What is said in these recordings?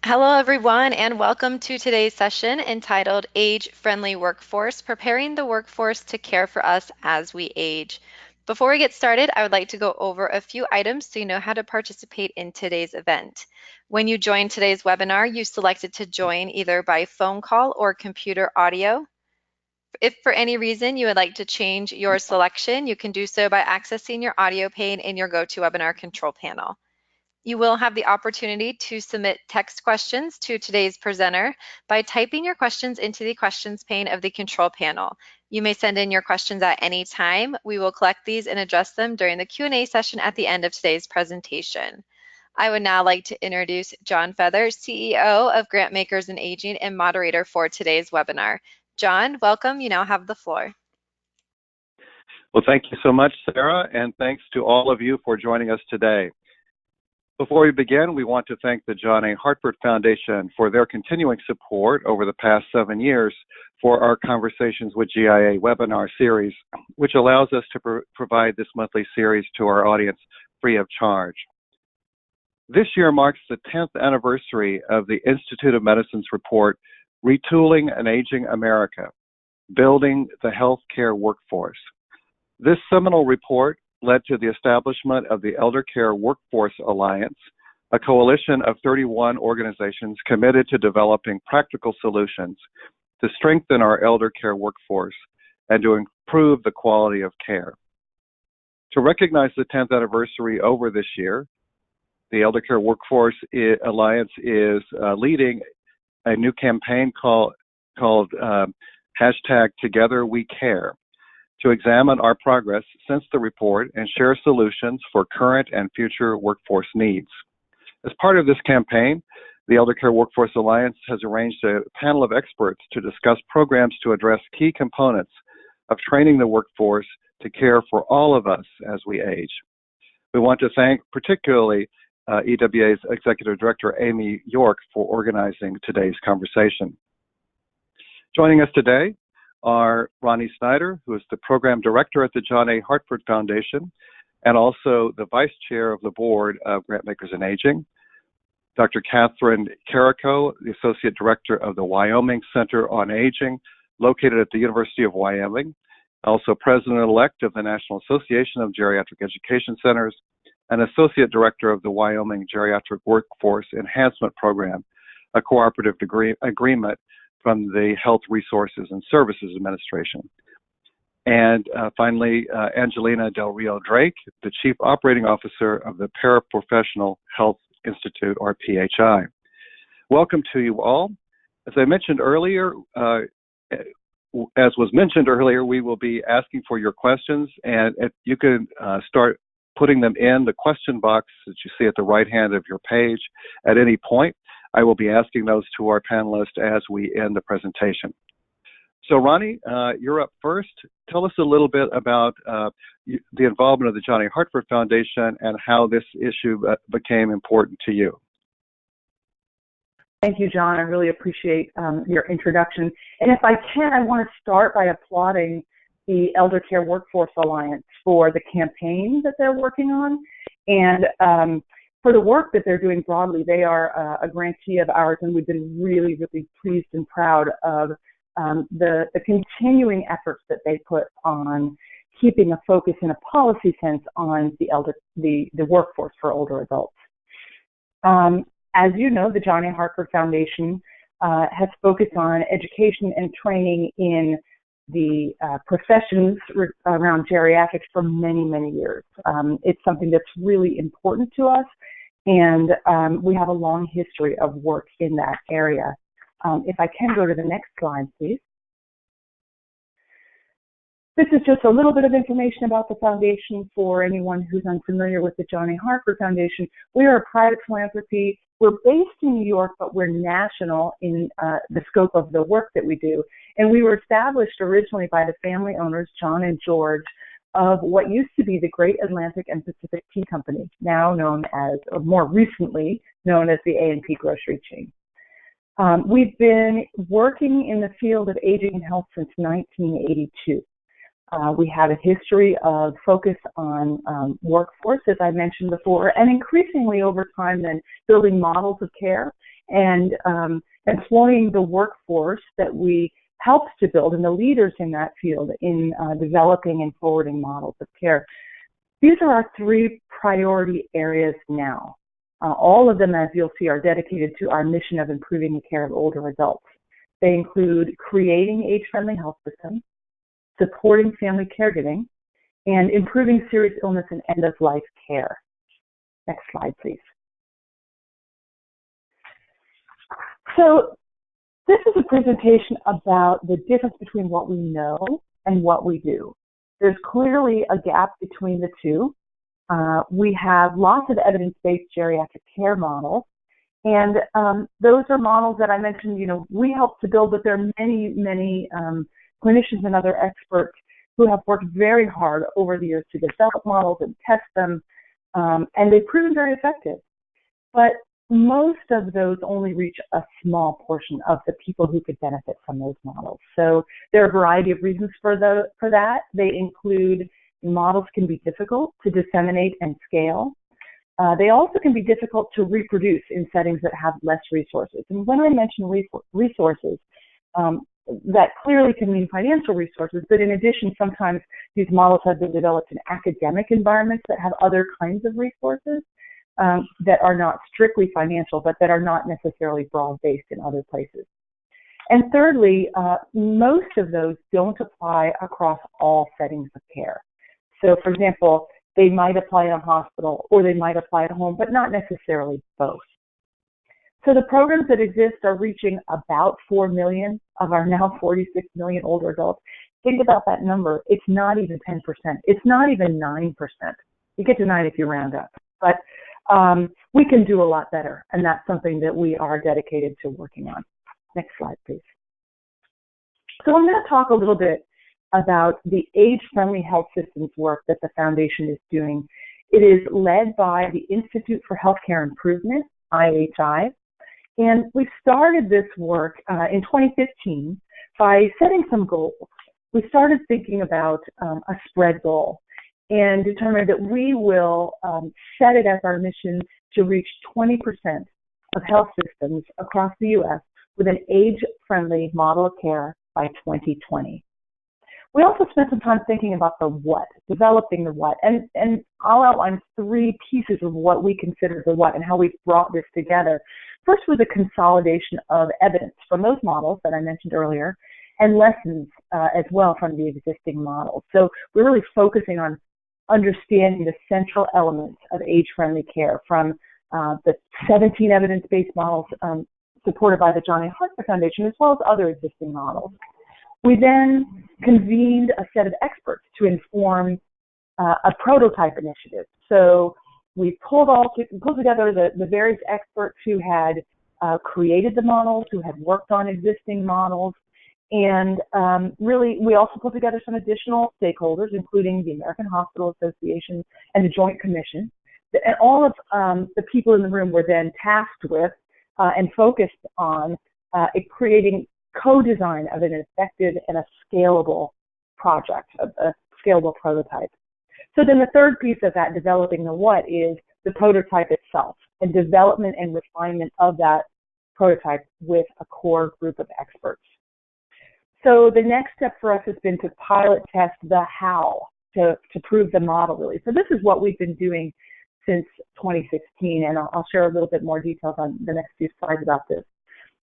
Hello, everyone, and welcome to today's session entitled Age-Friendly Workforce, Preparing the Workforce to Care for Us as We Age. Before we get started, I would like to go over a few items so you know how to participate in today's event. When you joined today's webinar, you selected to join either by phone call or computer audio. If for any reason you would like to change your selection, you can do so by accessing your audio pane in your GoToWebinar control panel. You will have the opportunity to submit text questions to today's presenter by typing your questions into the questions pane of the control panel. You may send in your questions at any time. We will collect these and address them during the Q&A session at the end of today's presentation. I would now like to introduce John Feather, CEO of Grantmakers in Aging and moderator for today's webinar. John, welcome. You now have the floor. Well, thank you so much, Sarah, and thanks to all of you for joining us today. Before we begin, we want to thank the John A. Hartford Foundation for their continuing support over the past 7 years for our Conversations with GIA webinar series, which allows us to provide this monthly series to our audience free of charge. This year marks the 10th anniversary of the Institute of Medicine's report, Retooling an Aging America, Building the Healthcare Workforce. This seminal report led to the establishment of the Eldercare Workforce Alliance, a coalition of 31 organizations committed to developing practical solutions to strengthen our elder care workforce and to improve the quality of care. To recognize the 10th anniversary over this year, the Eldercare Workforce Alliance is leading a new campaign called #TogetherWeCare, to examine our progress since the report and share solutions for current and future workforce needs. As part of this campaign, the Eldercare Workforce Alliance has arranged a panel of experts to discuss programs to address key components of training the workforce to care for all of us as we age. We want to thank particularly EWA's Executive Director, Amy York, for organizing today's conversation. Joining us today are Rani Snyder, who is the Program Director at the John A. Hartford Foundation, and also the Vice Chair of the Board of Grantmakers in Aging, Dr. Catherine Carrico, the Associate Director of the Wyoming Center on Aging, located at the University of Wyoming, also President-elect of the Natl Association of Geriatric Education Centers, and Associate Director of the Wyoming Geriatric Workforce Enhancement Program, a cooperative agreement from the Health Resources and Services Administration. And finally, Angelina Del Rio Drake, the Chief Operating Officer of the Paraprofessional Health Institute, or PHI. Welcome to you all. As I mentioned earlier, we will be asking for your questions, and you can start putting them in the question box that you see at the right hand of your page at any point. I will be asking those to our panelists as we end the presentation. So Rani, you're up first. Tell us a little bit about the involvement of the John A. Hartford Foundation and how this issue became important to you. Thank you, John. I really appreciate your introduction. And if I can, I want to start by applauding the Eldercare Workforce Alliance for the campaign that they're working on, and for the work that they're doing broadly. They are a grantee of ours, and we've been really, really pleased and proud of the continuing efforts that they put on keeping a focus in a policy sense on the workforce for older adults. As you know, the John A. Hartford Foundation has focused on education and training in the professions around geriatrics for many, many years. It's something that's really important to us, and we have a long history of work in that area. If I can go to the next slide, please. This is just a little bit of information about the foundation for anyone who's unfamiliar with the John A. Hartford Foundation. We are a private philanthropy. We're based in New York, but we're national in the scope of the work that we do. And we were established originally by the family owners, John and George, of what used to be the Great Atlantic and Pacific Tea Company, now known as, or more recently known as the A&P grocery chain. We've been working in the field of aging and health since 1982. We had a history of focus on workforce, as I mentioned before, and increasingly over time then building models of care and employing the workforce that we helped to build and the leaders in that field in developing and forwarding models of care. These are our three priority areas now. All of them, as you'll see, are dedicated to our mission of improving the care of older adults. They include creating age-friendly health systems, supporting family caregiving, and improving serious illness and end-of-life care. Next slide, please. So this is a presentation about the difference between what we know and what we do. There's clearly a gap between the two. We have lots of evidence-based geriatric care models, and those are models that I mentioned, we help to build, but there are many, many clinicians and other experts who have worked very hard over the years to develop models and test them, and they've proven very effective. But most of those only reach a small portion of the people who could benefit from those models. So there are a variety of reasons for that. They include models can be difficult to disseminate and scale. They also can be difficult to reproduce in settings that have less resources. And when I mention resources, that clearly can mean financial resources, but in addition, sometimes these models have been developed in academic environments that have other kinds of resources that are not strictly financial, but that are not necessarily broad-based in other places. And thirdly, most of those don't apply across all settings of care. So, for example, they might apply in a hospital or they might apply at home, but not necessarily both. So the programs that exist are reaching about 4 million of our now 46 million older adults. Think about that number. It's not even 10%. It's not even 9%. You get to 9 if you round up. But we can do a lot better, and that's something that we are dedicated to working on. Next slide, please. So I'm going to talk a little bit about the age-friendly health systems work that the Foundation is doing. It is led by the Institute for Healthcare Improvement, IHI, and we started this work in 2015 by setting some goals. We started thinking about a spread goal and determined that we will set it as our mission to reach 20% of health systems across the U.S. with an age-friendly model of care by 2020. We also spent some time thinking about the what, developing the what, and I'll outline 3 pieces of what we consider the what and how we've brought this together. First was a consolidation of evidence from those models that I mentioned earlier, and lessons as well from the existing models. So we're really focusing on understanding the central elements of age-friendly care from the 17 evidence-based models supported by the Hartford Foundation, as well as other existing models. We then convened a set of experts to inform a prototype initiative. So we pulled together the various experts who had created the models, who had worked on existing models, and really we also put together some additional stakeholders, including the American Hospital Association and the Joint Commission. And all of the people in the room were then tasked with and focused on creating co-design of an effective and a scalable project, a scalable prototype. So then the third piece of that, developing the what, is the prototype itself and development and refinement of that prototype with a core group of experts. So the next step for us has been to pilot test the how to prove the model, really. So this is what we've been doing since 2016, and I'll share a little bit more details on the next few slides about this.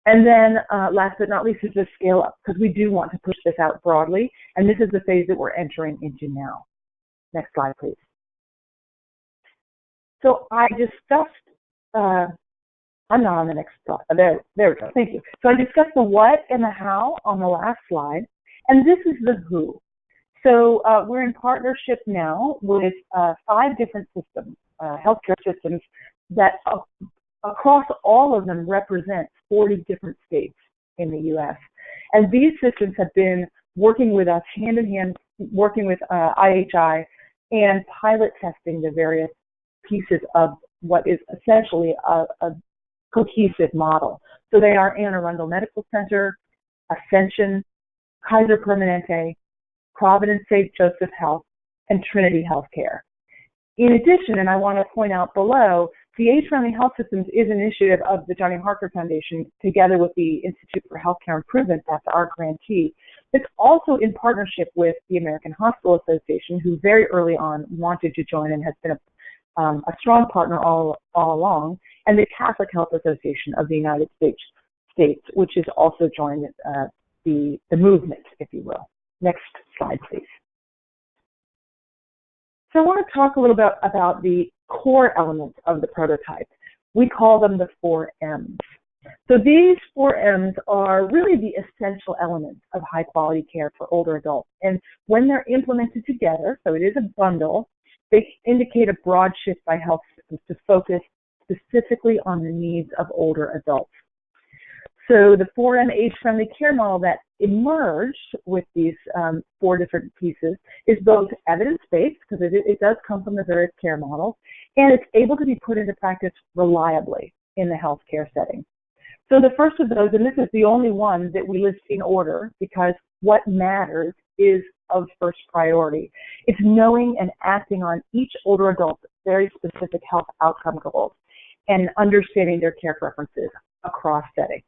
And then last but not least is the scale up, because we do want to push this out broadly, and this is the phase that we're entering into now. Next slide, please. So I discussed, I'm not on the next slide, there we go, thank you. So I discussed the what and the how on the last slide, and this is the who. So we're in partnership now with 5 different systems, healthcare systems that across all of them represent 40 different states in the U.S. And these systems have been working with us hand in hand, working with IHI and pilot testing the various pieces of what is essentially a cohesive model. So they are Anne Arundel Medical Center, Ascension, Kaiser Permanente, Providence St. Joseph Health, and Trinity Healthcare. In addition, and I want to point out below, the Age-Friendly Health Systems is an initiative of the Johnny Hartford Foundation together with the Institute for Healthcare Improvement, that's our grantee. It's also in partnership with the American Hospital Association, who very early on wanted to join and has been a strong partner all along, and the Catholic Health Association of the United States, which has also joined the movement, if you will. Next slide, please. So I want to talk a little bit about the core elements of the prototype. We call them the 4 M's. So these 4 M's are really the essential elements of high quality care for older adults. And when they're implemented together, so it is a bundle, they indicate a broad shift by health systems to focus specifically on the needs of older adults. So the 4M age-friendly care model that emerged with these 4 different pieces is both evidence-based, because it does come from the various care models, and it's able to be put into practice reliably in the healthcare setting. So the first of those, and this is the only one that we list in order, because what matters is of first priority. It's knowing and acting on each older adult's very specific health outcome goals and understanding their care preferences across settings.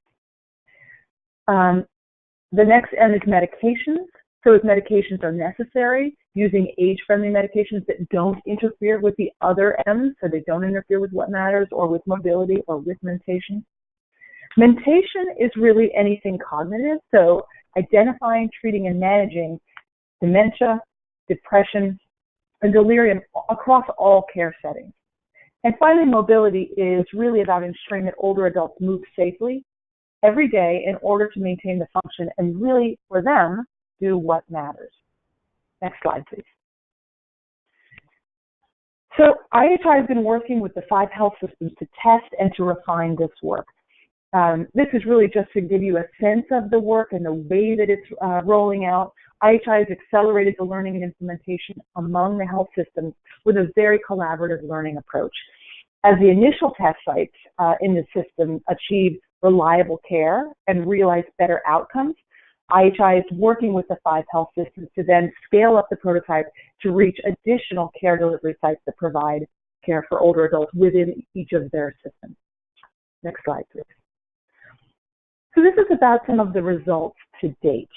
The next M is medications. So if medications are necessary, using age-friendly medications that don't interfere with the other M's, so they don't interfere with what matters or with mobility or with mentation. Mentation is really anything cognitive, so identifying, treating, and managing dementia, depression, and delirium across all care settings. And finally, mobility is really about ensuring that older adults move safely every day in order to maintain the function and really, for them, do what matters. Next slide, please. So IHI has been working with the 5 health systems to test and to refine this work. This is really just to give you a sense of the work and the way that it's rolling out. IHI has accelerated the learning and implementation among the health systems with a very collaborative learning approach. As the initial test sites in the system achieve reliable care and realize better outcomes, IHI is working with the 5 health systems to then scale up the prototype to reach additional care delivery sites that provide care for older adults within each of their systems. Next slide, please. So this is about some of the results to date.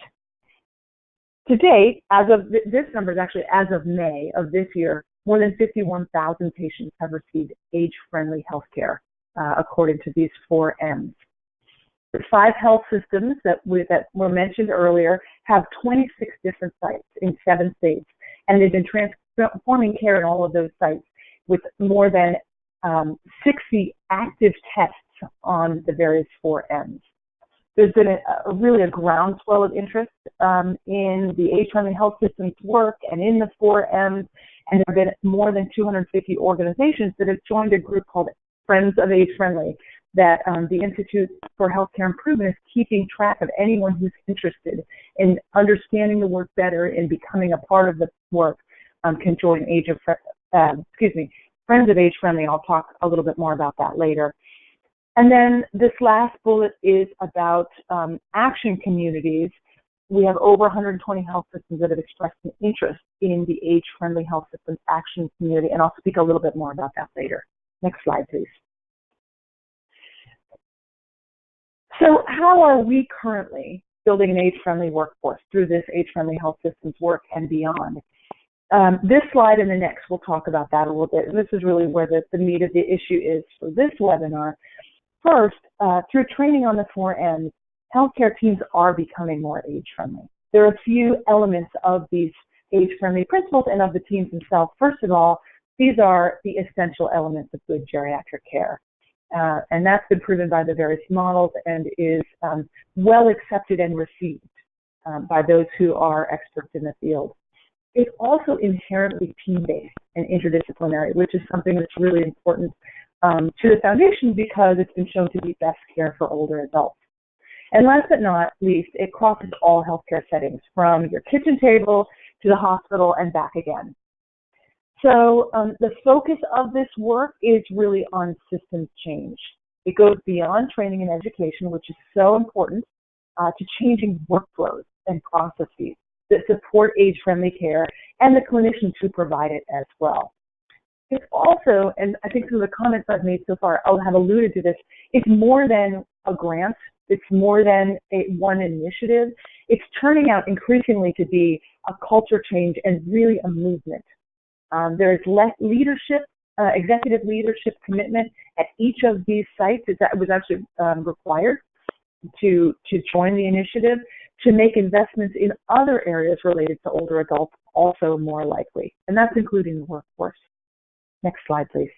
To date, as of this number is actually as of May of this year, more than 51,000 patients have received age-friendly health care, according to these 4 M's. The 5 health systems that were mentioned earlier have 26 different sites in 7 states, and they've been transforming care in all of those sites with more than 60 active tests on the various 4 M's. There's been really a groundswell of interest in the age-friendly health systems work and in the 4 M's, and there have been more than 250 organizations that have joined a group called Friends of Age Friendly that the Institute for Healthcare Improvement is keeping track of anyone who's interested in understanding the work better and becoming a part of the work can join Friends of Age Friendly. I'll talk a little bit more about that later. And then this last bullet is about action communities. We have over 120 health systems that have expressed an interest in the age-friendly health systems action community, and I'll speak a little bit more about that later. Next slide, please. So how are we currently building an age-friendly workforce through this age-friendly health systems work and beyond? This slide and the next, we'll talk about that a little bit. And this is really where the meat of the issue is for this webinar. First, through training on the 4 M's, healthcare teams are becoming more age-friendly. There are a few elements of these age-friendly principles and of the teams themselves. First of all, these are the essential elements of good geriatric care. And that's been proven by the various models and is well accepted and received by those who are experts in the field. It's also inherently team-based and interdisciplinary, which is something that's really important to the foundation because it's been shown to be best care for older adults. And last but not least, it crosses all healthcare settings, from your kitchen table to the hospital and back again. So the focus of this work is really on systems change. It goes beyond training and education, which is so important, to changing workflows and processes that support age-friendly care and the clinicians who provide it as well. it's also, and I think some of the comments I've made so far have alluded to this, it's more than a grant, it's more than one initiative. It's turning out increasingly to be a culture change and really a movement. There is less leadership, executive leadership commitment at each of these sites. It was actually required to join the initiative, to make investments in other areas related to older adults also more likely, and that's including the workforce. Next slide, please.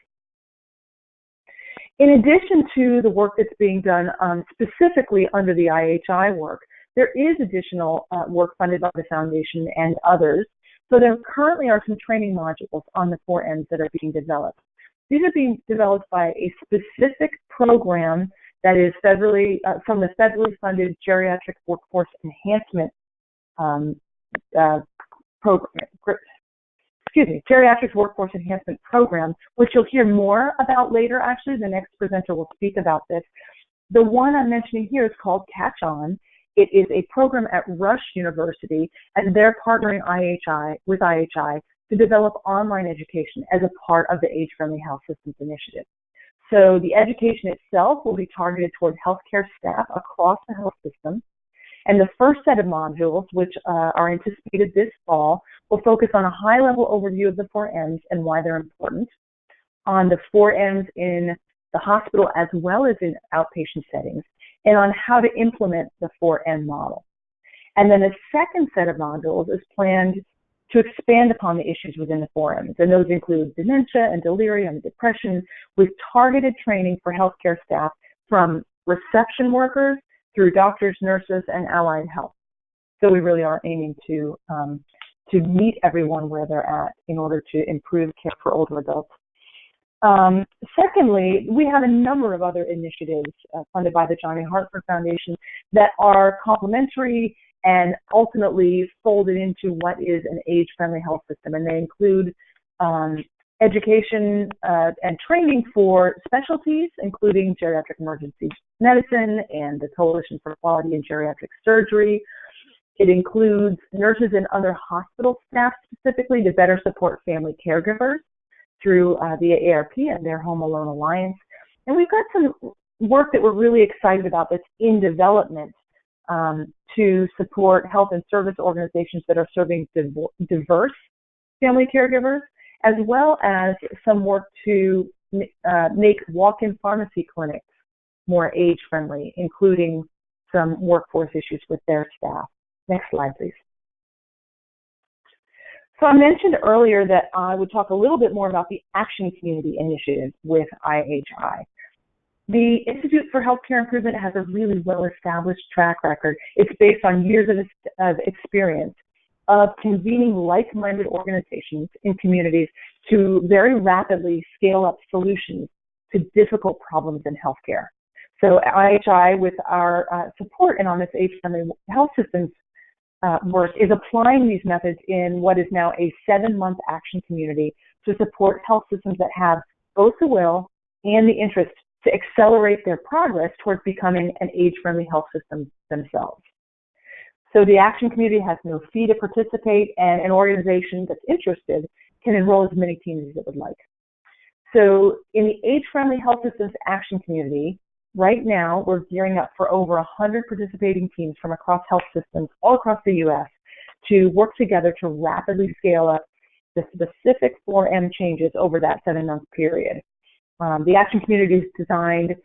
In addition to the work that's being done specifically under the IHI work, there is additional work funded by the Foundation and others. So there currently are some training modules on the 4 Ms that are being developed. These are being developed by a specific program that is federally, from the federally funded Geriatric Workforce Enhancement Geriatric Workforce Enhancement Program, which you'll hear more about later. Actually, the next presenter will speak about this. The one I'm mentioning here is called Catch On. It is a program at Rush University, and they're partnering with IHI to develop online education as a part of the Age-Friendly Health Systems Initiative. So the education itself will be targeted toward healthcare staff across the health system. And the first set of modules, which are anticipated this fall, will focus on a high-level overview of the 4 Ms and why they're important, on the 4 Ms in the hospital as well as in outpatient settings, and on how to implement the 4M model. And then a second set of modules is planned to expand upon the issues within the 4 Ms, and those include dementia and delirium and depression, with targeted training for healthcare staff from reception workers through doctors, nurses, and allied health. So we really are aiming to meet everyone where they're at in order to improve care for older adults. Secondly, we have a number of other initiatives funded by the Hartford Foundation that are complementary and ultimately folded into what is an age-friendly health system, and they include education and training for specialties, including geriatric emergency medicine and the Coalition for Quality in Geriatric Surgery. It includes nurses and other hospital staff specifically to better support family caregivers through the AARP and their Home Alone Alliance. And we've got some work that we're really excited about that's in development to support health and service organizations that are serving diverse family caregivers, as well as some work to make walk-in pharmacy clinics more age-friendly, including some workforce issues with their staff. Next slide, please. So I mentioned earlier that I would talk a little bit more about the Action Community Initiative with IHI. The Institute for Healthcare Improvement has a really well-established track record. It's based on years of experience of convening like-minded organizations in communities to very rapidly scale up solutions to difficult problems in healthcare. So IHI, with our support and on this age-friendly health systems work, is applying these methods in what is now a 7-month action community to support health systems that have both the will and the interest to accelerate their progress towards becoming an age-friendly health system themselves. So the action community has no fee to participate, and an organization that's interested can enroll as many teams as it would like. So in the age-friendly health systems action community, right now we're gearing up for over 100 participating teams from across health systems all across the U.S. to work together to rapidly scale up the specific 4M changes over that 7-month period. The action community is designed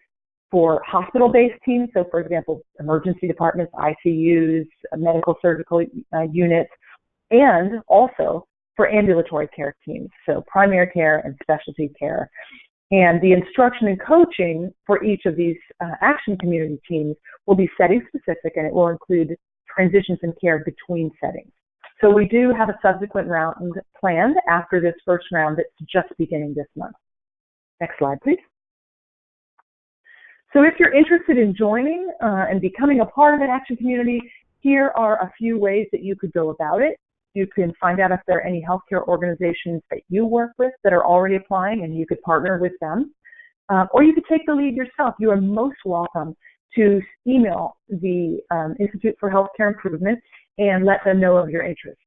for hospital-based teams, so for example, emergency departments, ICUs, medical surgical units, and also for ambulatory care teams, so primary care and specialty care. And the instruction and coaching for each of these action community teams will be setting-specific, and it will include transitions in care between settings. So we do have a subsequent round planned after this first round that's just beginning this month. Next slide, please. So if you're interested in joining and becoming a part of an action community, here are a few ways that you could go about it. You can find out if there are any healthcare organizations that you work with that are already applying, and you could partner with them. Or you could take the lead yourself. You are most welcome to email the Institute for Healthcare Improvement and let them know of your interest.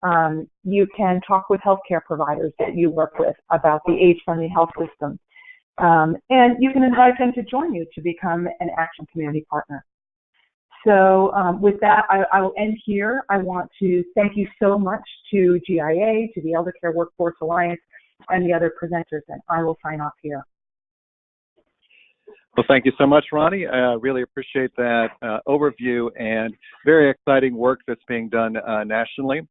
You can talk with healthcare providers that you work with about the age-friendly health system. And you can invite them to join you to become an Action Community Partner. So with that, I will end here. I want to thank you so much to GIA, to the Eldercare Workforce Alliance, and the other presenters, and I will sign off here. Well, thank you so much, Rani. I really appreciate that overview and very exciting work that's being done nationally.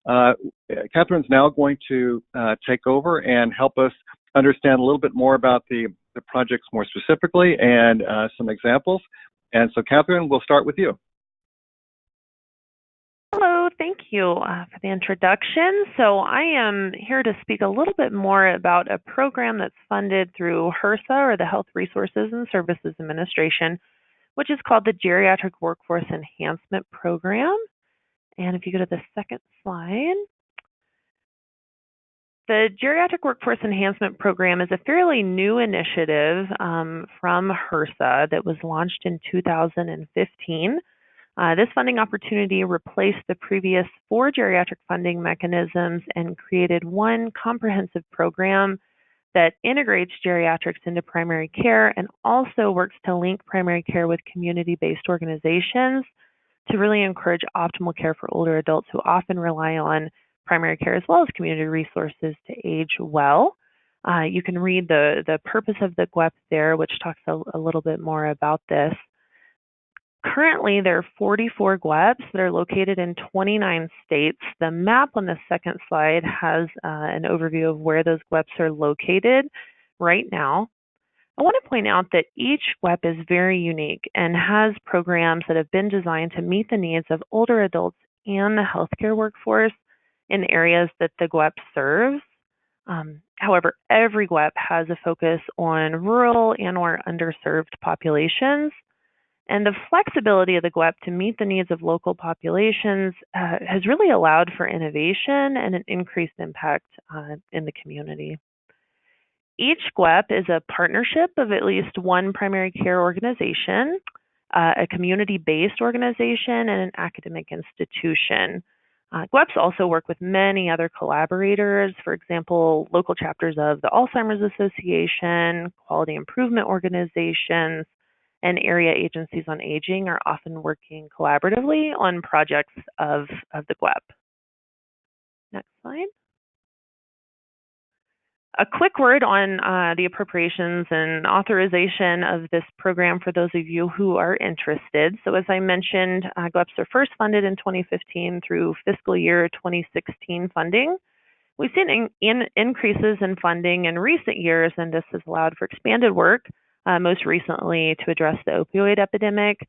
Catherine's now going to take over and help us understand a little bit more about the projects more specifically and some examples. And so, Catherine, we'll start with you. Hello, thank you for the introduction. So I am here to speak a little bit more about a program that's funded through HRSA, or the Health Resources and Services Administration, which is called the Geriatric Workforce Enhancement Program. And if you go to the second slide, the Geriatric Workforce Enhancement Program is a fairly new initiative from HRSA that was launched in 2015. This funding opportunity replaced the previous 4 geriatric funding mechanisms and created one comprehensive program that integrates geriatrics into primary care and also works to link primary care with community-based organizations to really encourage optimal care for older adults who often rely on primary care as well as community resources to age well. You can read the purpose of the GWEP there, which talks a little bit more about this. Currently, there are 44 GWEPs that are located in 29 states. The map on the second slide has an overview of where those GWEPs are located right now. I want to point out that each GWEP is very unique and has programs that have been designed to meet the needs of older adults and the healthcare workforce in areas that the GWEP serves. However, every GWEP has a focus on rural and/or underserved populations. And the flexibility of the GWEP to meet the needs of local populations has really allowed for innovation and an increased impact in the community. Each GWEP is a partnership of at least one primary care organization, a community-based organization, and an academic institution. GWEPs also work with many other collaborators, for example, local chapters of the Alzheimer's Association, quality improvement organizations, and area agencies on aging are often working collaboratively on projects of the GWEP. Next slide. A quick word on the appropriations and authorization of this program for those of you who are interested. So as I mentioned, GWEPs are first funded in 2015 through fiscal year 2016 funding. We've seen increases in funding in recent years, and this has allowed for expanded work, most recently to address the opioid epidemic.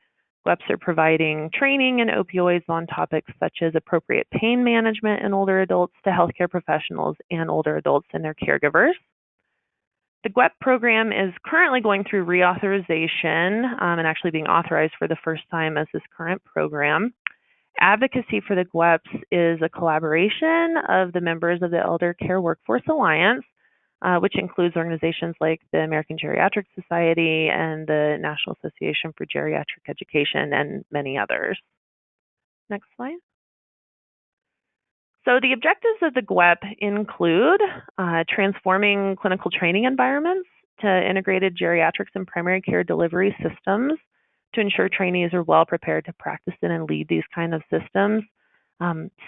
GWEPs are providing training in opioids on topics such as appropriate pain management in older adults to healthcare professionals and older adults and their caregivers. The GWEP program is currently going through reauthorization and actually being authorized for the first time as this current program. Advocacy for the GWEPs is a collaboration of the members of the Eldercare Workforce Alliance, which includes organizations like the American Geriatric Society and the Natl Association for Geriatric Education and many others. Next slide. So the objectives of the GWEP include transforming clinical training environments to integrated geriatrics and primary care delivery systems to ensure trainees are well prepared to practice in and lead these kind of systems.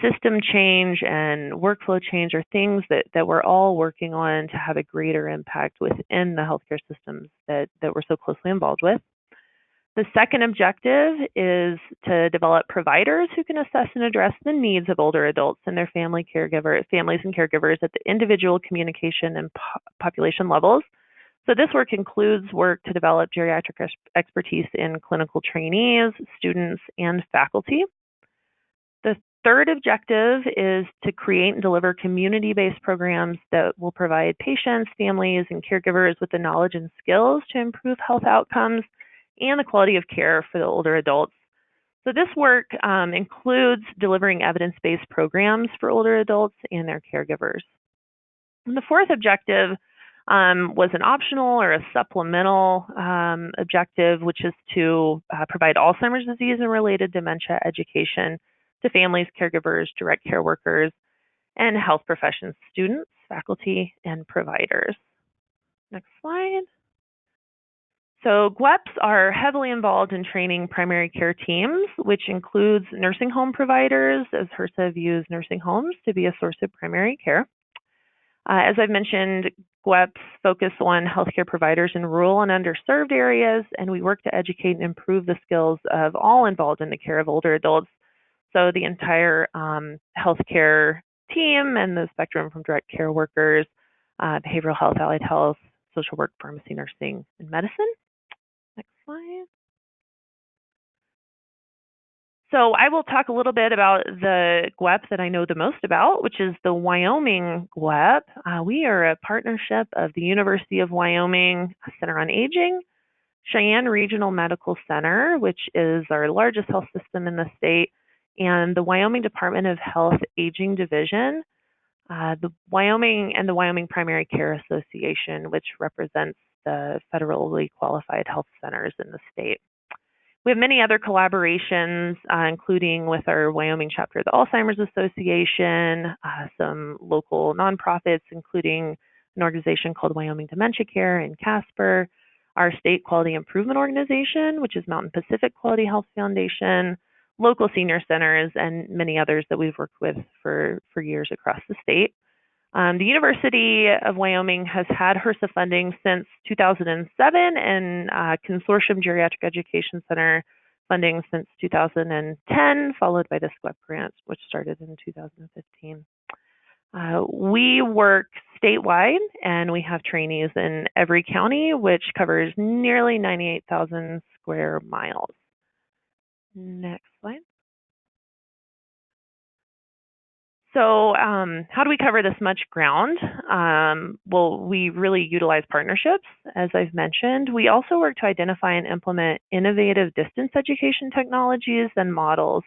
System change and workflow change are things that we're all working on to have a greater impact within the healthcare systems that we're so closely involved with. The second objective is to develop providers who can assess and address the needs of older adults and their families and caregivers at the individual communication and population levels. So this work includes work to develop geriatric expertise in clinical trainees, students, and faculty. The third objective is to create and deliver community-based programs that will provide patients, families, and caregivers with the knowledge and skills to improve health outcomes and the quality of care for the older adults. So this work includes delivering evidence-based programs for older adults and their caregivers. And the fourth objective was an optional or a supplemental objective, which is to provide Alzheimer's disease and related dementia education to families, caregivers, direct care workers, and health professions students, faculty, and providers. Next slide. So GWEPs are heavily involved in training primary care teams, which includes nursing home providers, as HRSA views nursing homes to be a source of primary care. As I've mentioned, GWEPs focus on healthcare providers in rural and underserved areas, and we work to educate and improve the skills of all involved in the care of older adults. So the entire healthcare team and the spectrum from direct care workers, behavioral health, allied health, social work, pharmacy, nursing, and medicine. Next slide. So I will talk a little bit about the GWEP that I know the most about, which is the Wyoming GWEP. We are a partnership of the University of Wyoming Center on Aging, Cheyenne Regional Medical Center, which is our largest health system in the state, and the Wyoming Department of Health Aging Division, the Wyoming and the Wyoming Primary Care Association, which represents the federally qualified health centers in the state. We have many other collaborations, including with our Wyoming chapter of the Alzheimer's Association, some local nonprofits, including an organization called Wyoming Dementia Care in Casper, our state quality improvement organization, which is Mountain Pacific Quality Health Foundation, local senior centers, and many others that we've worked with for years across the state. The University of Wyoming has had HRSA funding since 2007 and Consortium Geriatric Education Center funding since 2010, followed by the SQUEP grant, which started in 2015. We work statewide, and we have trainees in every county, which covers nearly 98,000 square miles. Next slide. So how do we cover this much ground? Well, we really utilize partnerships, as I've mentioned. We also work to identify and implement innovative distance education technologies and models.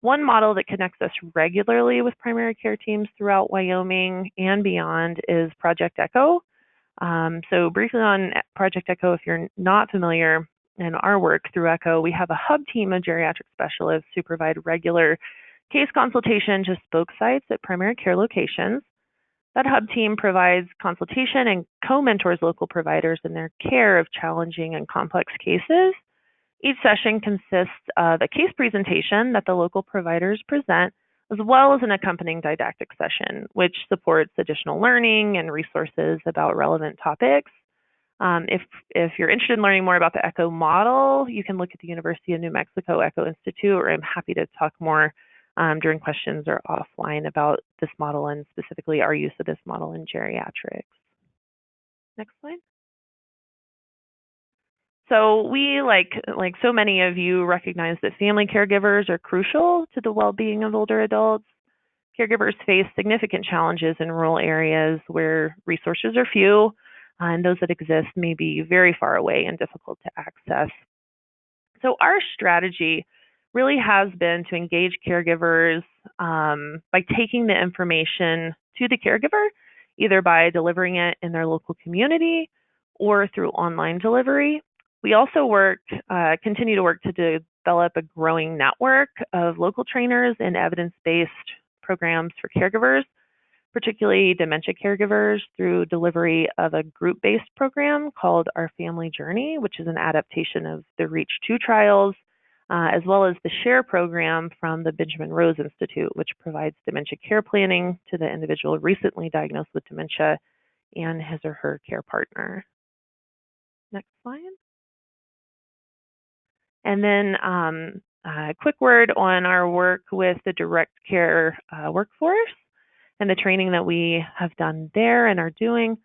One model that connects us regularly with primary care teams throughout Wyoming and beyond is Project ECHO. So briefly on Project ECHO, if you're not familiar in our work through ECHO, we have a hub team of geriatric specialists who provide regular case consultation to spoke sites at primary care locations. That hub team provides consultation and co-mentors local providers in their care of challenging and complex cases. Each session consists of a case presentation that the local providers present, as well as an accompanying didactic session, which supports additional learning and resources about relevant topics. If you're interested in learning more about the ECHO model, you can look at the University of New Mexico ECHO Institute, or I'm happy to talk more during questions or offline about this model and specifically our use of this model in geriatrics. Next slide. So we, like so many of you, recognize that family caregivers are crucial to the well-being of older adults. Caregivers face significant challenges in rural areas where resources are few, and those that exist may be very far away and difficult to access. So our strategy really has been to engage caregivers by taking the information to the caregiver, either by delivering it in their local community or through online delivery. We also continue to work to develop a growing network of local trainers and evidence-based programs for caregivers, particularly dementia caregivers, through delivery of a group-based program called Our Family Journey, which is an adaptation of the REACH-2 trials, as well as the SHARE program from the Benjamin Rose Institute, which provides dementia care planning to the individual recently diagnosed with dementia and his or her care partner. Next slide. And then a quick word on our work with the direct care workforce and the training that we have done there and are doing.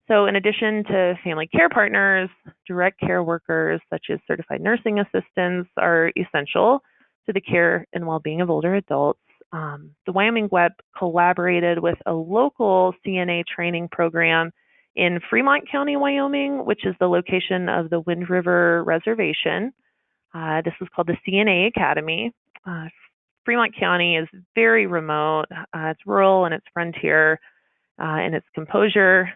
So in addition to family care partners, direct care workers such as certified nursing assistants are essential to the care and well-being of older adults. The Wyoming GWEP collaborated with a local CNA training program in Fremont County, Wyoming, which is the location of the Wind River Reservation. This is called the CNA Academy. Fremont County is very remote. It's rural and it's frontier, and its composure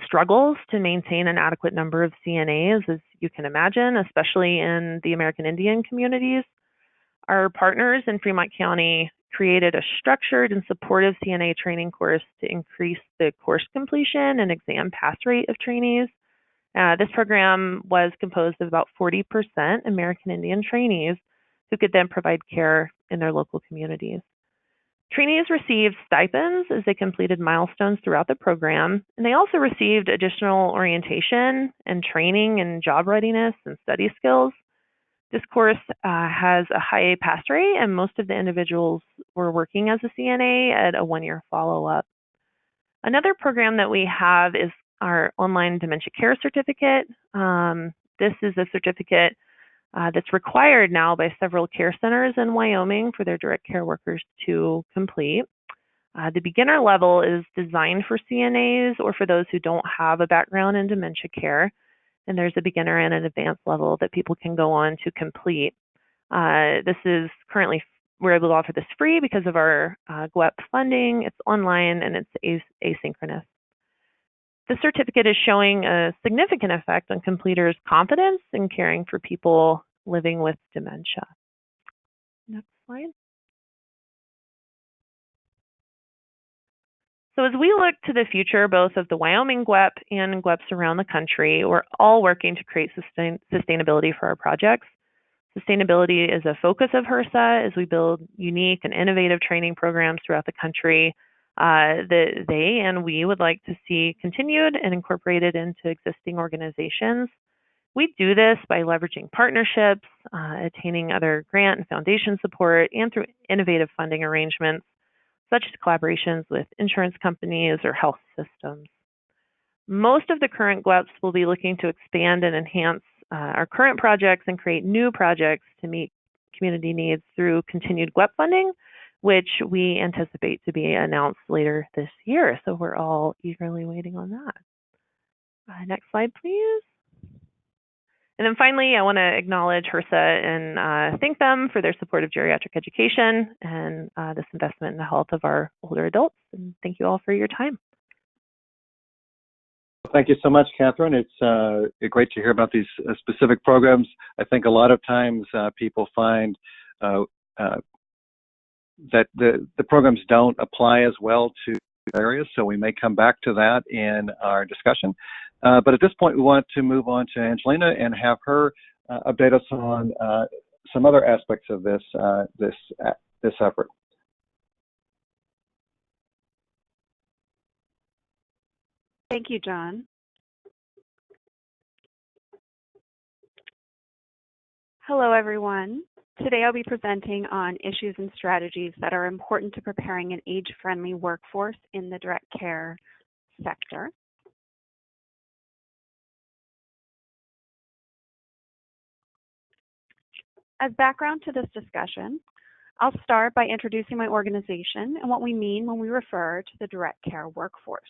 struggles to maintain an adequate number of CNAs, as you can imagine, especially in the American Indian communities. Our partners in Fremont County created a structured and supportive CNA training course to increase the course completion and exam pass rate of trainees. This program was composed of about 40% American Indian trainees who could then provide care in their local communities. Trainees received stipends as they completed milestones throughout the program, and they also received additional orientation and training in job readiness and study skills. This course has a high pass rate, and most of the individuals were working as a CNA at a one-year follow-up. Another program that we have is our online dementia care certificate. This is a certificate that's required now by several care centers in Wyoming for their direct care workers to complete. The beginner level is designed for CNAs or for those who don't have a background in dementia care. And there's a beginner and an advanced level that people can go on to complete. This is currently, we're able to offer this free because of our GWEP funding. It's online and it's asynchronous. The certificate is showing a significant effect on completers' confidence in caring for people living with dementia. Next slide. So as we look to the future, both of the Wyoming GWEP and GWEPs around the country, we're all working to create sustainability for our projects. Sustainability is a focus of HRSA as we build unique and innovative training programs throughout the country that they and we would like to see continued and incorporated into existing organizations. We do this by leveraging partnerships, attaining other grant and foundation support, and through innovative funding arrangements, such as collaborations with insurance companies or health systems. Most of the current GWEPs will be looking to expand and enhance our current projects and create new projects to meet community needs through continued GWEP funding, which we anticipate to be announced later this year. So we're all eagerly waiting on that. Next slide, please. And then finally, I want to acknowledge HRSA and thank them for their support of geriatric education and this investment in the health of our older adults. And thank you all for your time. Thank you so much, Catherine. It's great to hear about these specific programs. I think a lot of times people find that the programs don't apply as well to areas, so we may come back to that in our discussion. But at this point, we want to move on to Angelina and have her update us on some other aspects of this effort. Thank you, John. Hello, everyone. Today I'll be presenting on issues and strategies that are important to preparing an age-friendly workforce in the direct care sector. As background to this discussion, I'll start by introducing my organization and what we mean when we refer to the direct care workforce.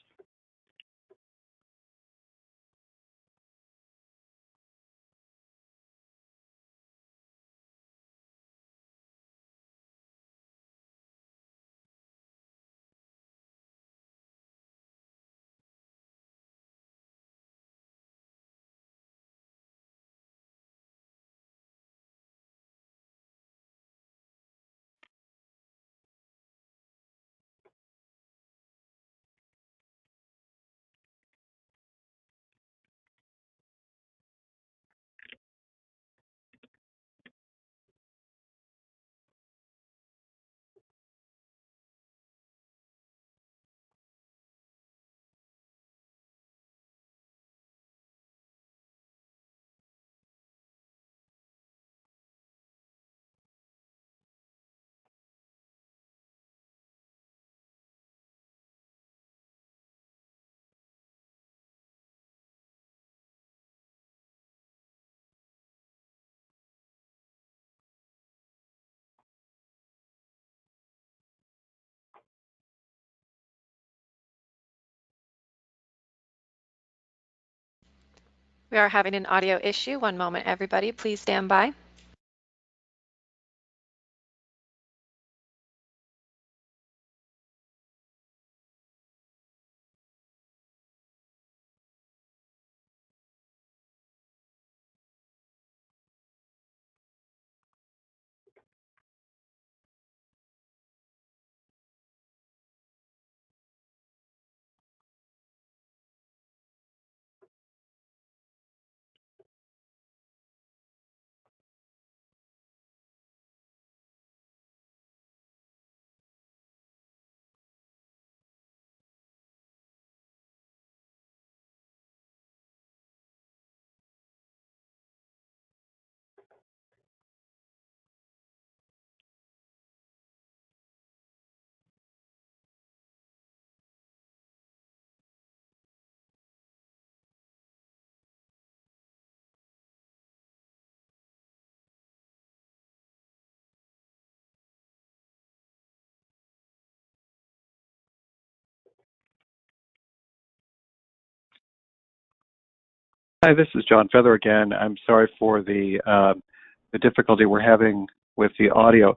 We are having an audio issue. One moment, everybody. Please stand by. Hi, this is John Feather again. I'm sorry for the difficulty we're having with the audio.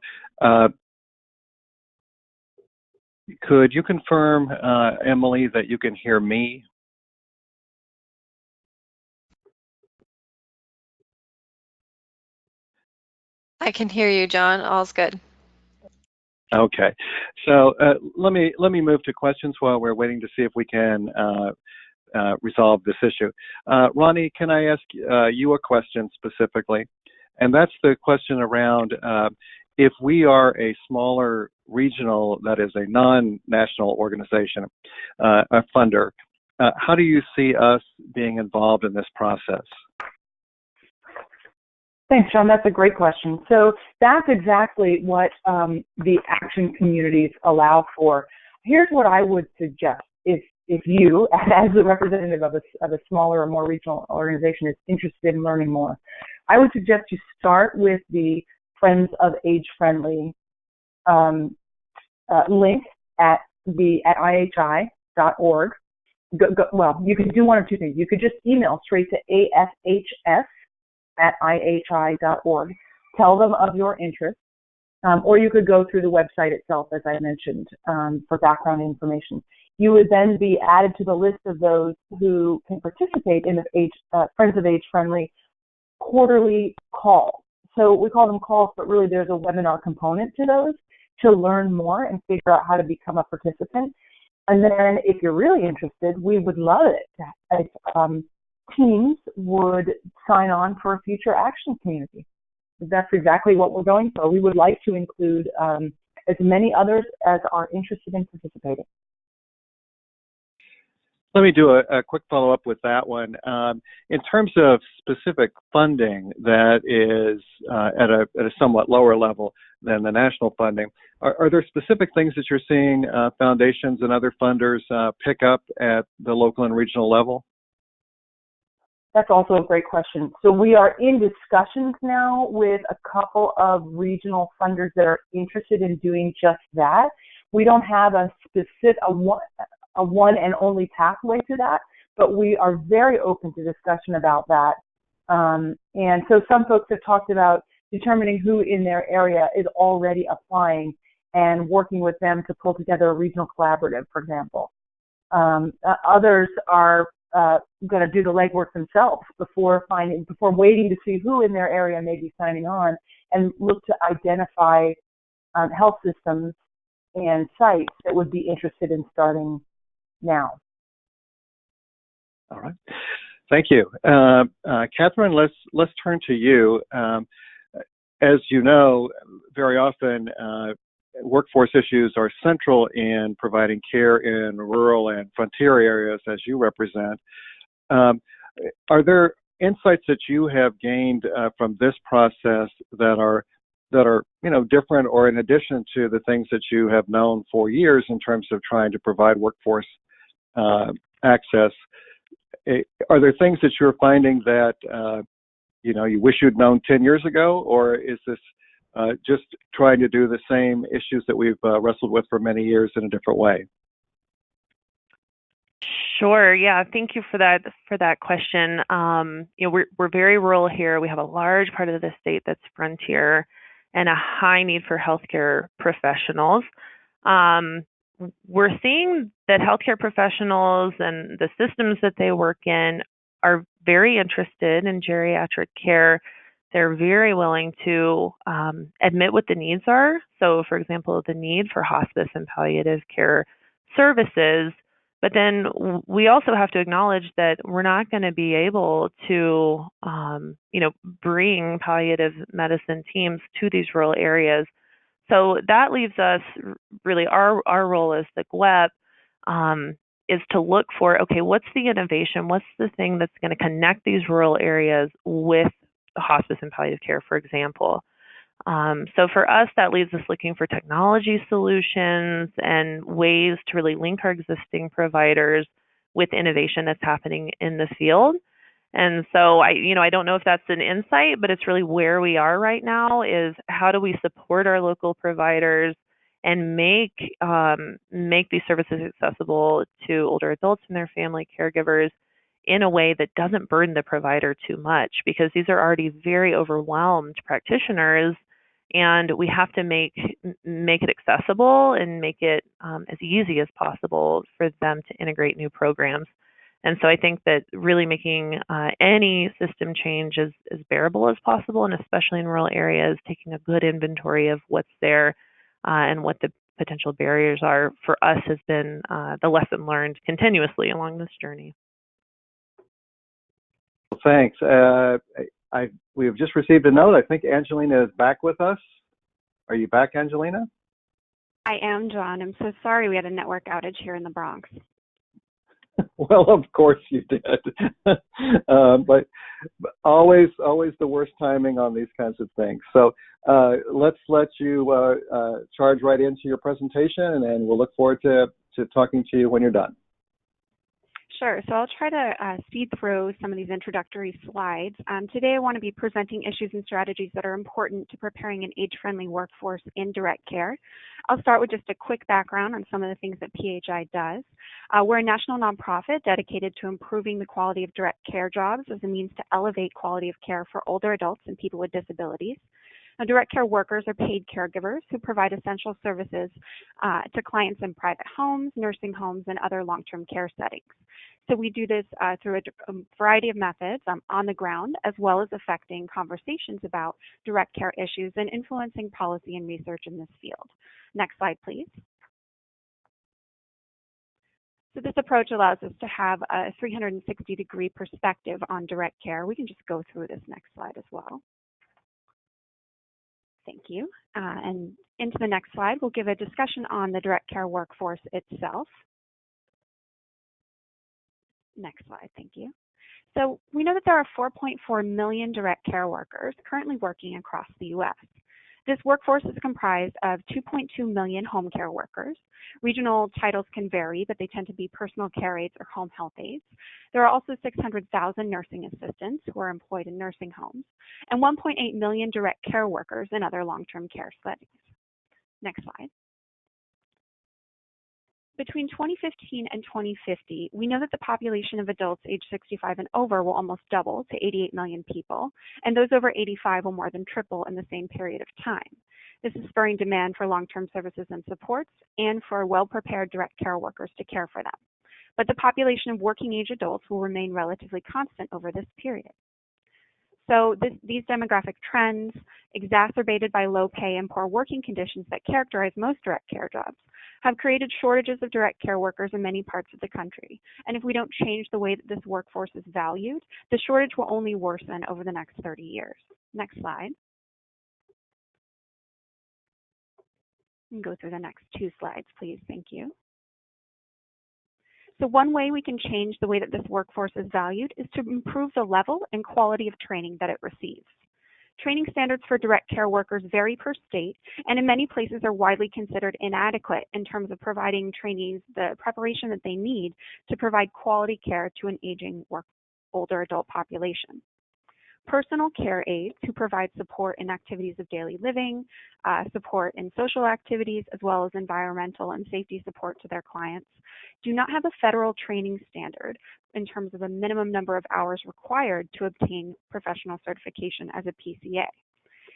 Could you confirm, Emily, that you can hear me? I can hear you, John. All's good. Okay, so let me move to questions while we're waiting to see if we can resolve this issue. Rani, can I ask you a question specifically? And that's the question around if we are a smaller regional, that is a non-national organization, a funder, how do you see us being involved in this process? Thanks, John. That's a great question. So that's exactly what the action communities allow for. Here's what I would suggest if you, as the representative of a smaller or more regional organization, is interested in learning more. I would suggest you start with the Friends of Age Friendly link at ihi.org. Well, you could do one of two things. You could just email straight to afhs@ihi.org. Tell them of your interest, or you could go through the website itself, as I mentioned, for background information. You would then be added to the list of those who can participate in the Friends of Age Friendly quarterly call. So we call them calls, but really there's a webinar component to those to learn more and figure out how to become a participant. And then if you're really interested, we would love it if teams would sign on for a future action community. That's exactly what we're going for. We would like to include as many others as are interested in participating. Let me do a quick follow-up with that one. In terms of specific funding that is at a somewhat lower level than the national funding, are there specific things that you're seeing foundations and other funders pick up at the local and regional level? That's also a great question. So we are in discussions now with a couple of regional funders that are interested in doing just that. We don't have a specific, a one and only pathway to that, but we are very open to discussion about that. And so some folks have talked about determining who in their area is already applying and working with them to pull together a regional collaborative, for example. Others are going to do the legwork themselves before waiting to see who in their area may be signing on, and look to identify health systems and sites that would be interested in starting now. All right, thank you, Catherine. Let's turn to you. As you know, very often workforce issues are central in providing care in rural and frontier areas, as you represent. Are there insights that you have gained from this process that are different, or in addition to the things that you have known for years in terms of trying to provide workforce access? Are there things that you're finding that you wish you'd known 10 years ago, or is this just trying to do the same issues that we've wrestled with for many years in a different way? Sure. Yeah. Thank you for that question. We're very rural here. We have a large part of the state that's frontier, and a high need for healthcare professionals. We're seeing that healthcare professionals and the systems that they work in are very interested in geriatric care. They're very willing to admit what the needs are. So, for example, the need for hospice and palliative care services. But then we also have to acknowledge that we're not going to be able to, bring palliative medicine teams to these rural areas. So that leaves us really our role as the GWEP is to look for, okay, what's the innovation? What's the thing that's going to connect these rural areas with hospice and palliative care, for example? So for us, that leaves us looking for technology solutions and ways to really link our existing providers with innovation that's happening in the field. And so I don't know if that's an insight, but it's really where we are right now is how do we support our local providers and make these services accessible to older adults and their family caregivers in a way that doesn't burden the provider too much, because these are already very overwhelmed practitioners, and we have to make it accessible and make it as easy as possible for them to integrate new programs. And so I think that really making any system change as bearable as possible, and especially in rural areas, taking a good inventory of what's there and what the potential barriers are for us has been the lesson learned continuously along this journey. Well, thanks. We have just received a note. I think Angelina is back with us. Are you back, Angelina? I am, John. I'm so sorry we had a network outage here in the Bronx. Well, of course you did. But always the worst timing on these kinds of things. So let's let you charge right into your presentation, and we'll look forward to talking to you when you're done. Sure. So I'll try to speed through some of these introductory slides. Today I want to be presenting issues and strategies that are important to preparing an age-friendly workforce in direct care. I'll start with just a quick background on some of the things that PHI does. We're a national nonprofit dedicated to improving the quality of direct care jobs as a means to elevate quality of care for older adults and people with disabilities. Now, direct care workers are paid caregivers who provide essential services to clients in private homes, nursing homes, and other long-term care settings. So we do this through a variety of methods on the ground, as well as affecting conversations about direct care issues and influencing policy and research in this field. Next slide, please. So this approach allows us to have a 360-degree perspective on direct care. We can just go through this next slide as well. Thank you. And into the next slide, we'll give a discussion on the direct care workforce itself. Next slide, thank you. So we know that there are 4.4 million direct care workers currently working across the U.S. This workforce is comprised of 2.2 million home care workers. Regional titles can vary, but they tend to be personal care aides or home health aides. There are also 600,000 nursing assistants who are employed in nursing homes, and 1.8 million direct care workers in other long-term care settings. Next slide. Between 2015 and 2050, we know that the population of adults age 65 and over will almost double to 88 million people, and those over 85 will more than triple in the same period of time. This is spurring demand for long-term services and supports and for well-prepared direct care workers to care for them. But the population of working-age adults will remain relatively constant over this period. So these demographic trends, exacerbated by low pay and poor working conditions that characterize most direct care jobs, have created shortages of direct care workers in many parts of the country. And if we don't change the way that this workforce is valued, the shortage will only worsen over the next 30 years. Next slide. And go through the next two slides, please. Thank you. So one way we can change the way that this workforce is valued is to improve the level and quality of training that it receives. Training standards for direct care workers vary per state, and in many places are widely considered inadequate in terms of providing trainees the preparation that they need to provide quality care to an aging older adult population. Personal care aides who provide support in activities of daily living, support in social activities, as well as environmental and safety support to their clients, do not have a federal training standard in terms of a minimum number of hours required to obtain professional certification as a PCA.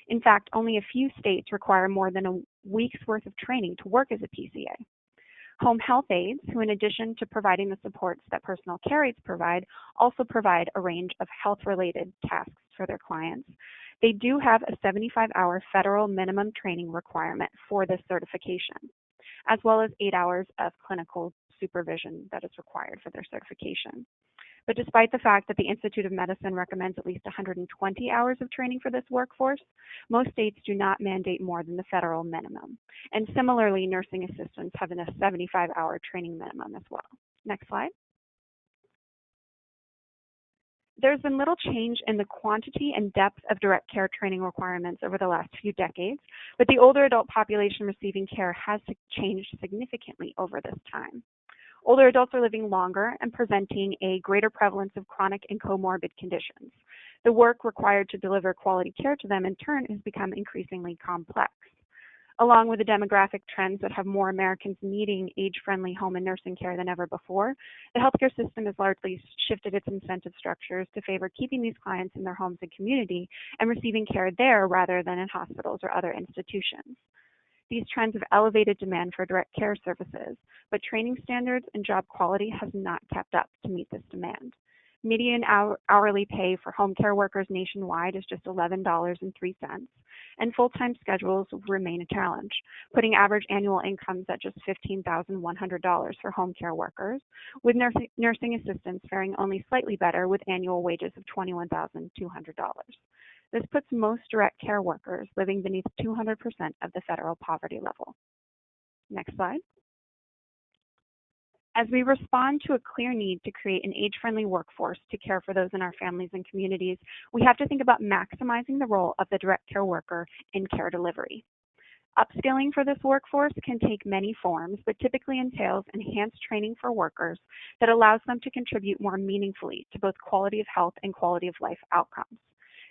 In fact, only a few states require more than a week's worth of training to work as a PCA. Home health aides, who in addition to providing the supports that personal care aides provide, also provide a range of health-related tasks for their clients. They do have a 75-hour federal minimum training requirement for this certification, as well as 8 hours of clinical supervision that is required for their certification. But despite the fact that the Institute of Medicine recommends at least 120 hours of training for this workforce, most states do not mandate more than the federal minimum. And similarly, nursing assistants have a 75-hour training minimum as well. Next slide. There's been little change in the quantity and depth of direct care training requirements over the last few decades, but the older adult population receiving care has changed significantly over this time. Older adults are living longer and presenting a greater prevalence of chronic and comorbid conditions. The work required to deliver quality care to them in turn has become increasingly complex. Along with the demographic trends that have more Americans needing age-friendly home and nursing care than ever before, the healthcare system has largely shifted its incentive structures to favor keeping these clients in their homes and community and receiving care there rather than in hospitals or other institutions. These trends have elevated demand for direct care services, but training standards and job quality has not kept up to meet this demand. Median hourly pay for home care workers nationwide is just $11.03, and full-time schedules remain a challenge, putting average annual incomes at just $15,100 for home care workers, with nursing assistants faring only slightly better with annual wages of $21,200. This puts most direct care workers living beneath 200% of the federal poverty level. Next slide. As we respond to a clear need to create an age-friendly workforce to care for those in our families and communities, we have to think about maximizing the role of the direct care worker in care delivery. Upskilling for this workforce can take many forms, but typically entails enhanced training for workers that allows them to contribute more meaningfully to both quality of health and quality of life outcomes.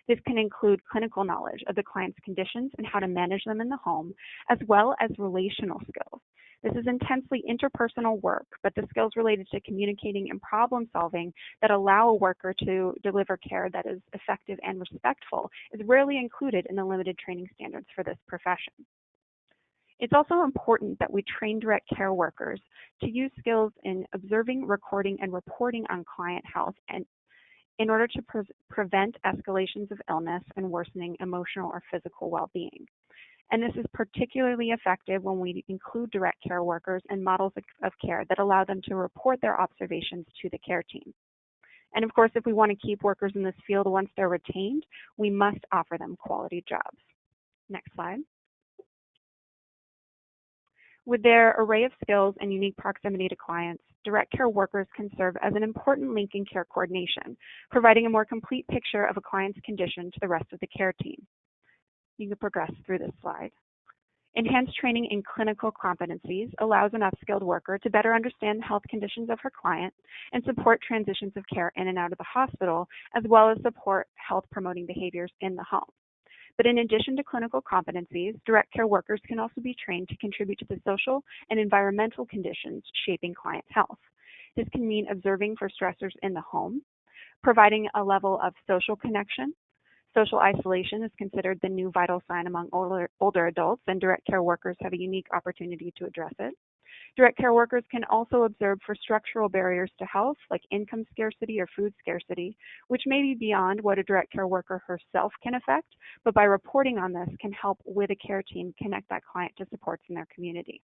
This can include clinical knowledge of the client's conditions and how to manage them in the home, as well as relational skills. This is intensely interpersonal work, but the skills related to communicating and problem solving that allow a worker to deliver care that is effective and respectful is rarely included in the limited training standards for this profession. It's also important that we train direct care workers to use skills in observing, recording, and reporting on client health and in order to prevent escalations of illness and worsening emotional or physical well-being. And this is particularly effective when we include direct care workers and models of care that allow them to report their observations to the care team. And of course, if we want to keep workers in this field once they're retained, we must offer them quality jobs. Next slide. With their array of skills and unique proximity to clients, direct care workers can serve as an important link in care coordination, providing a more complete picture of a client's condition to the rest of the care team. You can progress through this slide. Enhanced training in clinical competencies allows an upskilled worker to better understand the health conditions of her client and support transitions of care in and out of the hospital, as well as support health promoting behaviors in the home. But in addition to clinical competencies, direct care workers can also be trained to contribute to the social and environmental conditions shaping client health. This can mean observing for stressors in the home, providing a level of social connection. Social isolation is considered the new vital sign among older adults, and direct care workers have a unique opportunity to address it. Direct care workers can also observe for structural barriers to health, like income scarcity or food scarcity, which may be beyond what a direct care worker herself can affect, but by reporting on this can help with a care team connect that client to supports in their community.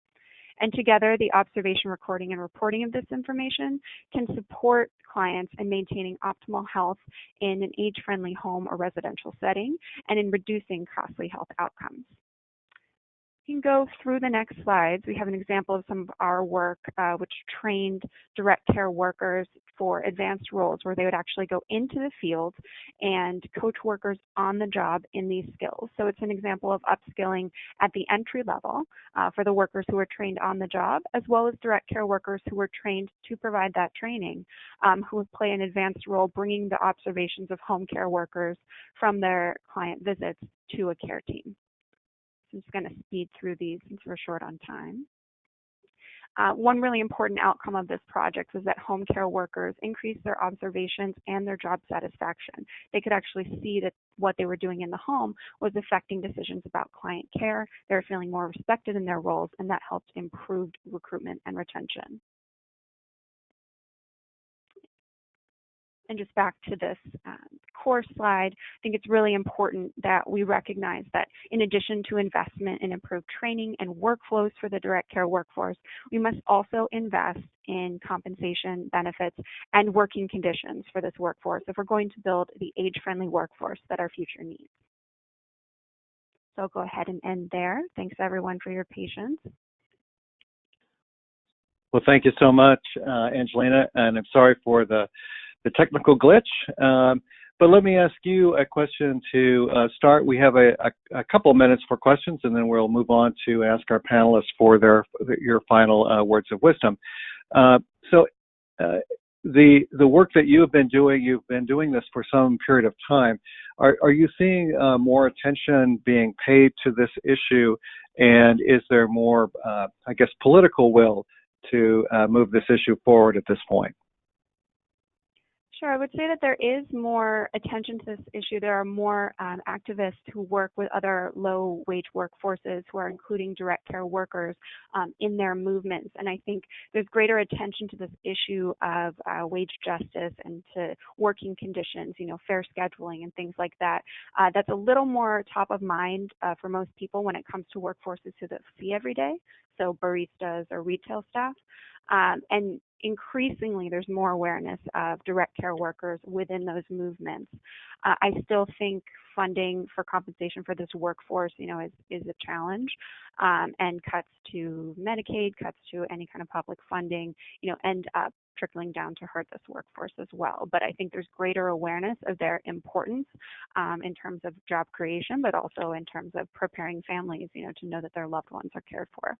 And together, the observation, recording, and reporting of this information can support clients in maintaining optimal health in an age-friendly home or residential setting and in reducing costly health outcomes. You can go through the next slides. We have an example of some of our work which trained direct care workers for advanced roles where they would actually go into the field and coach workers on the job in these skills. So it's an example of upskilling at the entry level for the workers who are trained on the job, as well as direct care workers who were trained to provide that training, who would play an advanced role bringing the observations of home care workers from their client visits to a care team. I'm just going to speed through these since we're short on time. One really important outcome of this project was that home care workers increased their observations and their job satisfaction. They could actually see that what they were doing in the home was affecting decisions about client care. They were feeling more respected in their roles, and that helped improve recruitment and retention. And just back to this core slide, I think it's really important that we recognize that in addition to investment in improved training and workflows for the direct care workforce, we must also invest in compensation, benefits, and working conditions for this workforce if we're going to build the age-friendly workforce that our future needs. So I'll go ahead and end there. Thanks everyone for your patience. Well, thank you so much, Angelina, and I'm sorry for the technical glitch. But let me ask you a question to start. We have a couple minutes for questions, and then we'll move on to ask our panelists for your final words of wisdom. So the work that you've been doing this for some period of time. Are you seeing more attention being paid to this issue And is there more, I guess, political will to move this issue forward at this point? Sure, I would say that there is more attention to this issue. There are more activists who work with other low-wage workforces who are including direct care workers in their movements. And I think there's greater attention to this issue of wage justice and to working conditions, fair scheduling and things like that. That's a little more top of mind for most people when it comes to workforces who they see every day, so baristas or retail staff. And increasingly, there's more awareness of direct care workers within those movements. I still think funding for compensation for this workforce, is a challenge, and cuts to Medicaid, cuts to any kind of public funding, end up trickling down to hurt this workforce as well. But I think there's greater awareness of their importance in terms of job creation, but also in terms of preparing families, to know that their loved ones are cared for.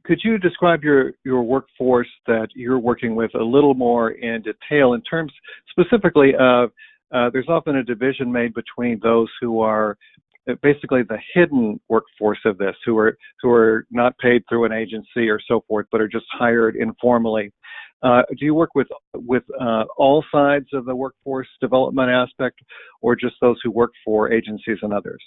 Could you describe your workforce that you're working with a little more in detail in terms specifically of there's often a division made between those who are basically the hidden workforce of this, who are not paid through an agency or so forth, but are just hired informally. Do you work with all sides of the workforce development aspect, or just those who work for agencies and others?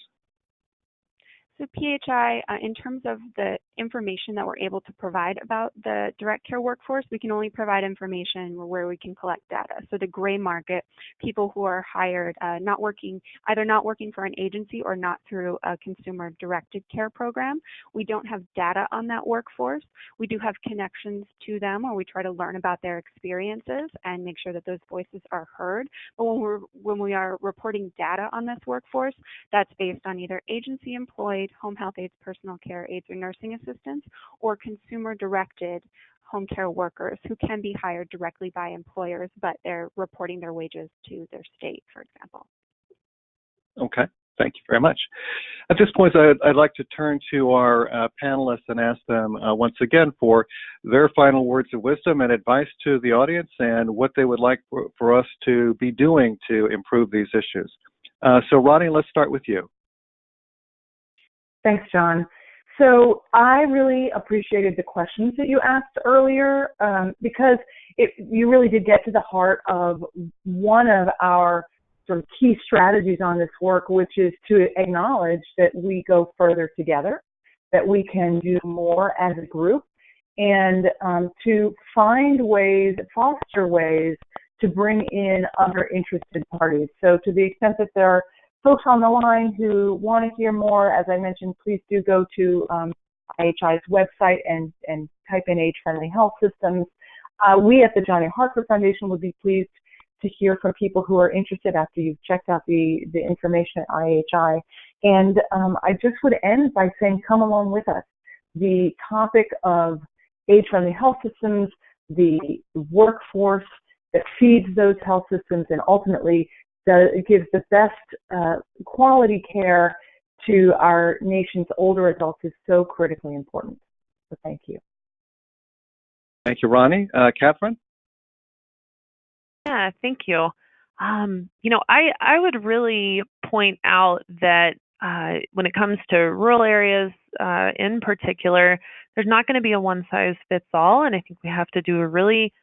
So PHI, in terms of the information that we're able to provide about the direct care workforce, we can only provide information where we can collect data. So the gray market, people who are hired, either not working for an agency or not through a consumer-directed care program. We don't have data on that workforce. We do have connections to them where we try to learn about their experiences and make sure that those voices are heard. But when we are reporting data on this workforce, that's based on either agency employed, home health aides, personal care aides, or nursing assistants, or consumer-directed home care workers who can be hired directly by employers, but they're reporting their wages to their state, for example. Okay, thank you very much. At this point, I'd like to turn to our panelists and ask them once again for their final words of wisdom and advice to the audience and what they would like for us to be doing to improve these issues. So Rani, let's start with you. Thanks, John. So I really appreciated the questions that you asked earlier because you really did get to the heart of one of our sort of key strategies on this work, which is to acknowledge that we go further together, that we can do more as a group, and to find ways, foster ways to bring in other interested parties. So to the extent that there are folks on the line who want to hear more, as I mentioned, please do go to IHI's website and type in age-friendly health systems. We at the Hartford Foundation would be pleased to hear from people who are interested after you've checked out the information at IHI. And I just would end by saying, come along with us. The topic of age-friendly health systems, the workforce that feeds those health systems, and ultimately gives the best quality care to our nation's older adults is so critically important. So thank you. Thank you, Rani. Catherine? Yeah, thank you. I would really point out that when it comes to rural areas in particular, there's not going to be a one-size-fits-all, and I think we have to do a really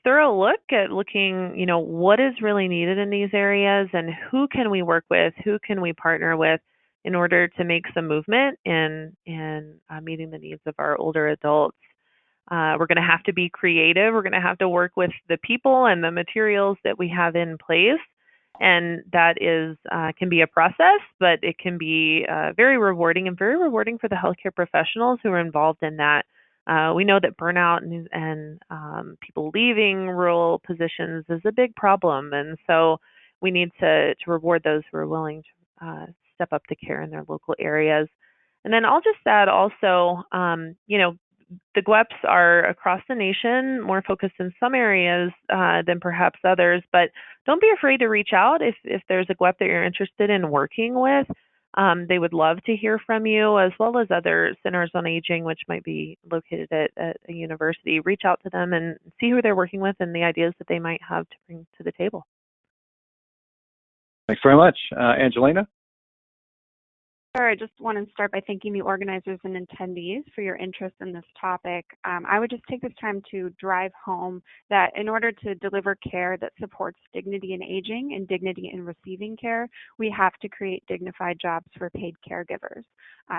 thorough look at looking, what is really needed in these areas and who can we work with, who can we partner with in order to make some movement in meeting the needs of our older adults. We're going to have to be creative. We're going to have to work with the people and the materials that we have in place. And that is can be a process, but it can be very rewarding and very rewarding for the healthcare professionals who are involved in that. We know that burnout and people leaving rural positions is a big problem. And so we need to reward those who are willing to step up to care in their local areas. And then I'll just add also, the GWEPs are across the nation, more focused in some areas than perhaps others, but don't be afraid to reach out if there's a GWEP that you're interested in working with. They would love to hear from you, as well as other centers on aging, which might be located at a university. Reach out to them and see who they're working with and the ideas that they might have to bring to the table. Thanks very much. Angelina? Sure. I just want to start by thanking the organizers and attendees for your interest in this topic. I would just take this time to drive home that in order to deliver care that supports dignity in aging and dignity in receiving care, we have to create dignified jobs for paid caregivers.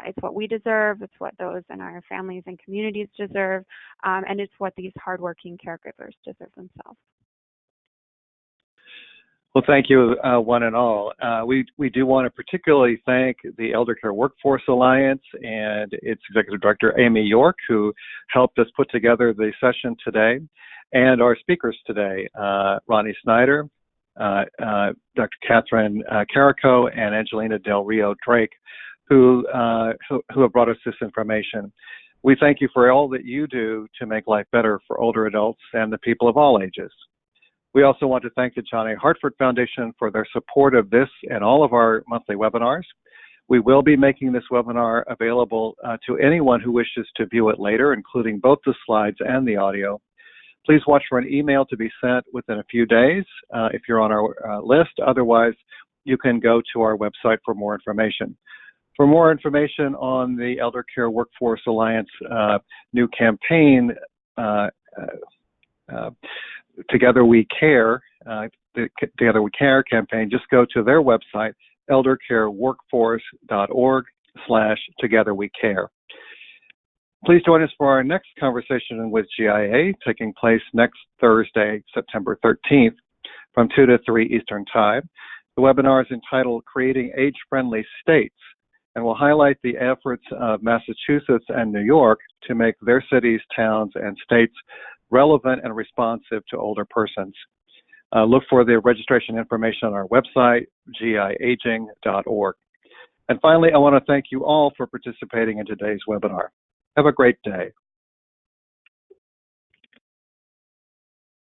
It's what we deserve, it's what those in our families and communities deserve, and it's what these hardworking caregivers deserve themselves. Well, thank you, one and all. We do want to particularly thank the Eldercare Workforce Alliance and its Executive Director, Amy York, who helped us put together the session today, and our speakers today, Rani Snyder, Dr. Catherine Carrico, and Angelina Del Rio Drake, who have brought us this information. We thank you for all that you do to make life better for older adults and the people of all ages. We also want to thank the John A. Hartford Foundation for their support of this and all of our monthly webinars. We will be making this webinar available to anyone who wishes to view it later, including both the slides and the audio. Please watch for an email to be sent within a few days if you're on our list. Otherwise, you can go to our website for more information. For more information on the Eldercare Workforce Alliance new campaign, Together We Care, the Together We Care campaign, just go to their website, eldercareworkforce.org/togetherwecare. Please join us for our next conversation with GIA, taking place next Thursday, September 13th, from 2 to 3 Eastern Time. The webinar is entitled Creating Age-Friendly States, and will highlight the efforts of Massachusetts and New York to make their cities, towns, and states relevant and responsive to older persons. Look for the registration information on our website, giaging.org. And finally, I want to thank you all for participating in today's webinar. Have a great day.